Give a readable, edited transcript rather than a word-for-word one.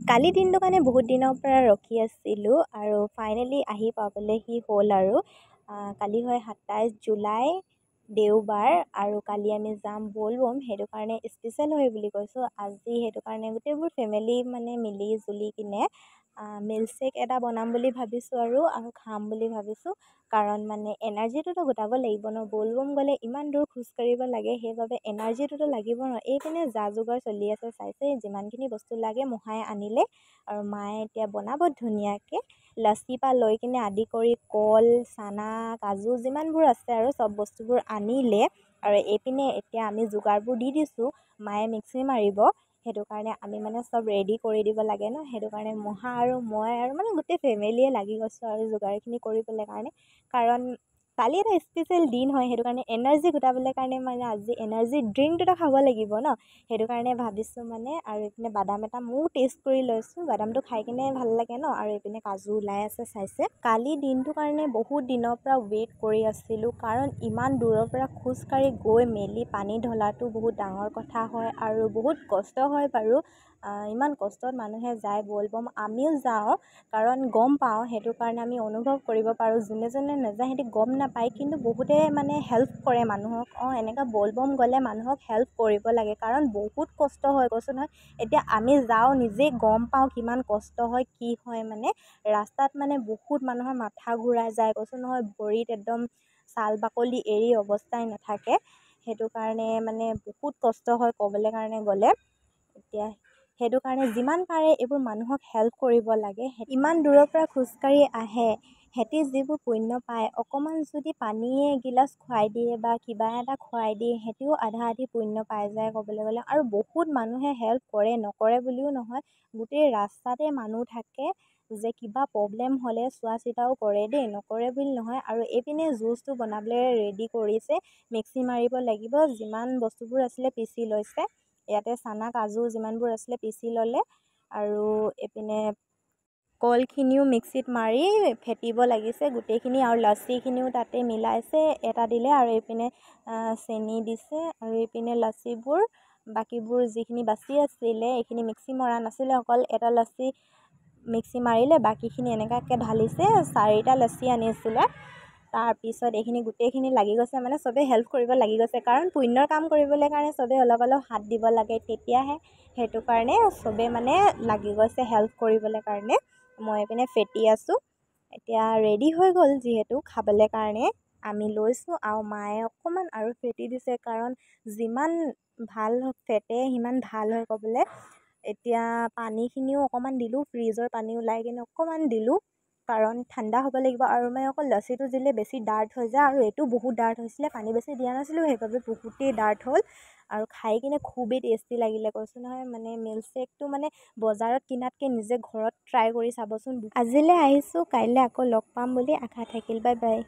কালি দিনটো কাৰণে বহুত দিনৰ পৰা ৰখি আছিলোঁ আৰু ফাইনেলি আহি পাবলৈহি হ'ল আৰু কালি হয় 27 জুলাই দেওবাৰ আৰু কালি আমি যাম ব'লবম সেইটো কাৰণে স্পেচিয়েল হয় বুলি কৈছোঁ আজি সেইটো কাৰণে গোটেইবোৰ ফেমিলি মানে মিলি জুলি কিনে মিল্কশ্বেক এটা বনাম বুলি ভাবিছোঁ আৰু খাম বুলি ভাবিছোঁ কাৰণ মানে এনাৰ্জিটোতো গোটাব লাগিব ন ব'লবম গ'লে ইমান দূৰ খোজকাঢ়িব লাগে সেইবাবে এনাৰ্জিটোতো লাগিব ন এইপিনে যা যোগাৰ চলি আছে চাইছে যিমানখিনি বস্তু লাগে মহাই আনিলে আৰু মায়ে এতিয়া বনাব ধুনীয়াকৈ লচ্চি পৰা লৈ কিনে আদি কৰি কল চানা কাজু যিমানবোৰ আছে আৰু চব বস্তুবোৰ আনিলে আৰু এইপিনে এতিয়া আমি যোগাৰবোৰ দি দিছোঁ মায়ে মিক্সি মাৰিব সেইটো কাৰণে আমি মানে চব ৰেডি কৰি দিব লাগে ন সেইটো কাৰণে মহা আৰু মই আৰু মানে গোটেই ফেমিলিয়ে লাগি গৈছোঁ আৰু যোগাৰখিনি কৰিবলৈ কাৰণে কাৰণ কালি এটা স্পেচিয়েল দিন হয় সেইটো কাৰণে এনাৰ্জি গোটাবলৈ কাৰণে মানে আজি এনাৰ্জি ড্ৰিংকটোতো খাব লাগিব ন সেইটো কাৰণে ভাবিছোঁ মানে আৰু এইপিনে বাদাম এটা ময়ো টেষ্ট কৰি লৈছোঁ বাদামটো খাই কিনে ভাল লাগে ন আৰু এইপিনে কাজু ওলাই আছে চাইছে কালি দিনটোৰ কাৰণে বহুত দিনৰ পৰা ৱেইট কৰি আছিলোঁ কাৰণ ইমান দূৰৰ পৰা খোজকাঢ়ি গৈ মেলি পানী ঢলাটো বহুত ডাঙৰ কথা হয় আৰু বহুত কষ্ট হয় বাৰু ইমান কষ্টত মানুহে যায় ব'লবম আমিও যাওঁ কাৰণ গম পাওঁ সেইটো কাৰণে আমি অনুভৱ কৰিব পাৰোঁ যোনে যোনে নাযায় সিহঁতি গম নাপায় কিন্তু বহুতে মানে হেল্প কৰে মানুহক এনেকুৱা ব'লবম গ'লে মানুহক হেল্প কৰিব লাগে কাৰণ বহুত কষ্ট হয় কৈছোঁ নহয় এতিয়া আমি যাওঁ নিজেই গম পাওঁ কিমান কষ্ট হয় কি হয় মানে ৰাস্তাত মানে বহুত মানুহৰ মাথা ঘূৰাই যায় কৈছোঁ নহয় ভৰিত একদম ছাল বাকলি এৰি অৱস্থাই নাথাকে সেইটো কাৰণে মানে বহুত কষ্ট হয় ক'বলৈ কাৰণে গ'লে এতিয়া সেইটো কাৰণে যিমান পাৰে এইবোৰ মানুহক হেল্প কৰিব লাগে ইমান দূৰৰ পৰা খোজকাঢ়ি আহে সিহঁতি যিবোৰ পুণ্য পায় অকণমান যদি পানীয়ে এগিলাচ খুৱাই দিয়ে বা কিবা এটা খুৱাই দিয়ে সিহঁতিও আধা আধি পুণ্য পাই যায় ক'বলৈ গ'লে আৰু বহুত মানুহে হেল্প কৰে নকৰে বুলিও নহয় গোটেই ৰাস্তাতে মানুহ থাকে যে কিবা প্ৰব্লেম হ'লে চোৱা চিতাও কৰে দেই নকৰে বুলি নহয় আৰু এইপিনে জুচটো বনাবলৈ ৰেডি কৰিছে মিক্সি মাৰিব লাগিব যিমান বস্তুবোৰ আছিলে পিচি লৈছে ইয়াতে চানা কাজু যিমানবোৰ আছিলে পিচি ল'লে আৰু এইপিনে কলখিনিও মিক্সিত মাৰি ফেটিব লাগিছে গোটেইখিনি আৰু লচ্চিখিনিও তাতে মিলাইছে এটা দিলে আৰু এইপিনে চেনি দিছে আৰু এইপিনে লচ্চিবোৰ বাকীবোৰ যিখিনি বাচি আছিলে এইখিনি মিক্সি মৰা নাছিলে অকল এটা লচ্চি মিক্সি মাৰিলে বাকীখিনি এনেকুৱাকৈ ঢালিছে 4টা লচ্চি আনিছিলে তাৰপিছত এইখিনি গোটেইখিনি লাগি গৈছে মানে চবেই হেল্প কৰিব লাগি গৈছে কাৰণ পুণ্যৰ কাম কৰিবলৈ কাৰণে চবেই অলপ অলপ হাত দিব লাগে তেতিয়াহে সেইটো কাৰণে চবেই মানে লাগি গৈছে হেল্প কৰিবলৈ কাৰণে মই এইপিনে ফেটি আছোঁ এতিয়া ৰেডি হৈ গ'ল যিহেতু খাবলৈ কাৰণে আমি লৈছোঁ আৰু মায়ে অকণমান আৰু ফেটি দিছে কাৰণ যিমান ভাল ফেটে সিমান ভাল হয় ক'বলৈ এতিয়া পানীখিনিও অকণমান দিলোঁ ফ্ৰিজৰ পানী ওলাই কিনে অকণমান দিলোঁ কাৰণ ঠাণ্ডা হ'ব লাগিব আৰু মই অকল লচ্চিটো দিলে বেছি ডাৰ্ট হৈ যায় আৰু এইটো বহুত ডাৰ্ট হৈছিলে পানী বেছি দিয়া নাছিলোঁ সেইবাবে বহুতেই ডাৰ্ট হ'ল আৰু খাই কিনে খুবেই টেষ্টি লাগিলে কৈছোঁ নহয় মানে মিল্কশ্বেকটো মানে বজাৰত কিনাতকৈ নিজে ঘৰত ট্ৰাই কৰি চাবচোন আজিলৈ আহিছোঁ কাইলৈ আকৌ লগ পাম বুলি আশা থাকিল বাই বাই